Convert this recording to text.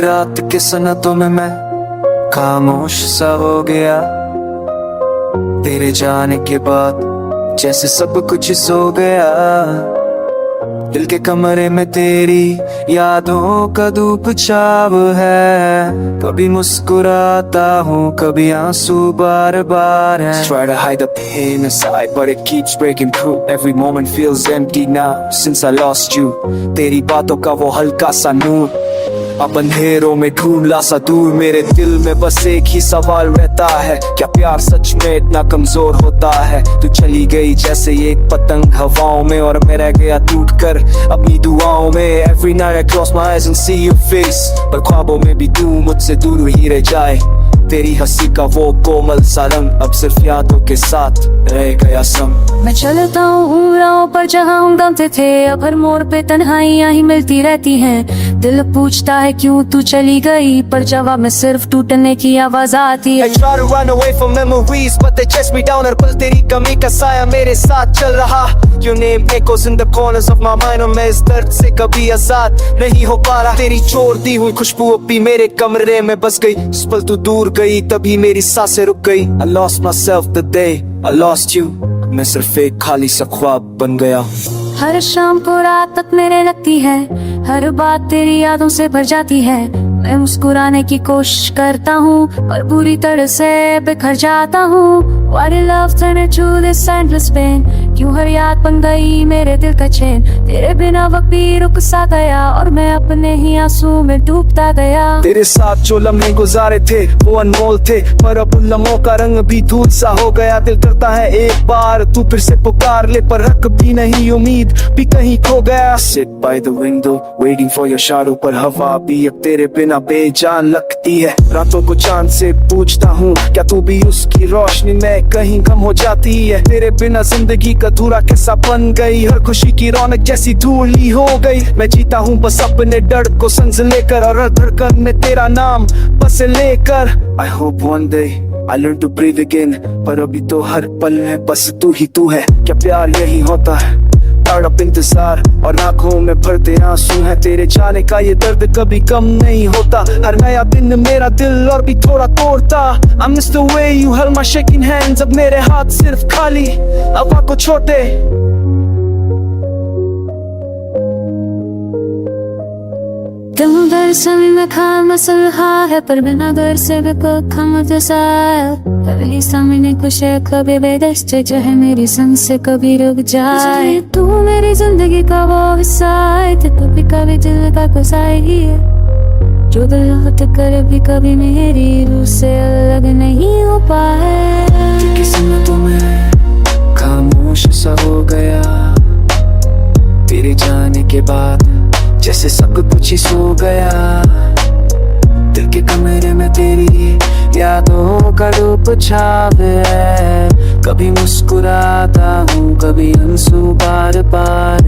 रात के सनतों में मैं खामोश सा हो गया। तेरे जाने के बाद जैसे सब कुछ सो गया। दिल के कमरे में तेरी यादों का धूप छाव है। कभी मुस्कुराता हूँ, कभी आंसू बार बार है। Try to hide the pain inside but it keeps breaking through. Every moment feels empty now since I lost you. तेरी बातों का वो हल्का सा नूर अब अंधेरों में ढूंढला सा दूर। मेरे दिल में बस एक ही सवाल रहता है, क्या प्यार सच में इतना कमजोर होता है? तू चली गई जैसे एक पतंग हवाओं में और मैं रह गया टूट कर अपनी दुआओं में। Every night I close my eyes and see your face, पर ख्वाबों में भी तू मुझसे दूर ही रह जाए। तेरी हंसी का वो कोमल सा रंग अब सिर्फ यादों के साथ रह गया संग। मैं चलता हूँ राहों पर जहाँ हम दमते थे, अब हर मोड़ पे तन्हाइयाँ ही मिलती रहती हैं। दिल पूछता है क्यों तू चली गई, पर जवाब में सिर्फ टूटने की आवाज आती है। I try to run away from memories but they chase me down। हर पल तेरी कमी का साया मेरे साथ चल रहा। Your name echoes in the corners of my mind और मैं इस दर्द से कभी आजाद नहीं हो पा रहा। तेरी छोड़ दी हुई खुशबू अब भी मेरे कमरे में बस गई। जिस पल तू दूर गई तभी मेरी सांसें रुक गई। I lost myself the day I lost you। मैं सिर्फ एक खाली सा ख्वाब बन गया। हर शाम को रात तक मेरे लगती है, हर बात तेरी यादों से भर जाती है। मैं मुस्कुराने की कोशिश करता हूँ पर पूरी तरह से बिखर जाता हूँ। Why did love turn into this endless pain? क्यों हर याद बन गई मेरे दिल का चैन? तेरे बिना वक्त भी रुक सा गया और मैं अपने ही आंसू में डूबता गया। तेरे साथ जो लम्हे गुजारे थे वो अनमोल थे, पर अब उन लम्हों का रंग भी धूल सा हो गया। दिल करता है एक बार तू फिर से पुकार ले, पर हक भी नहीं उम्मीद भी कहीं खो गया। Sit by the window waiting for your shadow, पर हवा भी अब तेरे बिना बेजान लगती है। रातों को चांद से पूछता हूँ क्या तू भी उसकी रोशनी में कहीं कम हो जाती है? तेरे बिना जिंदगी का अधूरा कैसा बन गई, हर खुशी की रौनक जैसी धूल ही हो गई। मैं जीता हूँ बस अपने डर को संग लेकर और हर धड़कन में तेरा नाम बस लेकर। I hope one day I learn to breathe again, पर अभी तो हर पल में बस तू ही तू है। क्या प्यार यही होता है? तड़प इंतजार और आंखों में भरते आंसू है। तेरे जाने का ये दर्द कभी कम नहीं होता। हर नया दिन मेरा दिल और भी थोड़ा तोड़ता। I miss the way you held my shaking hands। अब मेरे हाथ सिर्फ खाली अब को छोटे। तुम दरअसल में खाम मसलहा है, पर बिना घर से भी खम जैसा कभी सामने कुछ है, कभी बेदस्त जो है मेरी संग से कभी रुक जाए। तू मेरी जिंदगी का वो हिस्सा है, तो कभी दिल का गुस्साई है जो दिल हट कर भी कभी मेरी रूह से अलग नहीं हो पाए। किस्मतों में खामोश सा हो गया। तेरे जाने के बाद जैसे सब कुछ ही सो गया। दिल के कमरे में तेरी यादों का रूप छाव है। कभी मुस्कुराता हूँ, कभी आंसू बार बार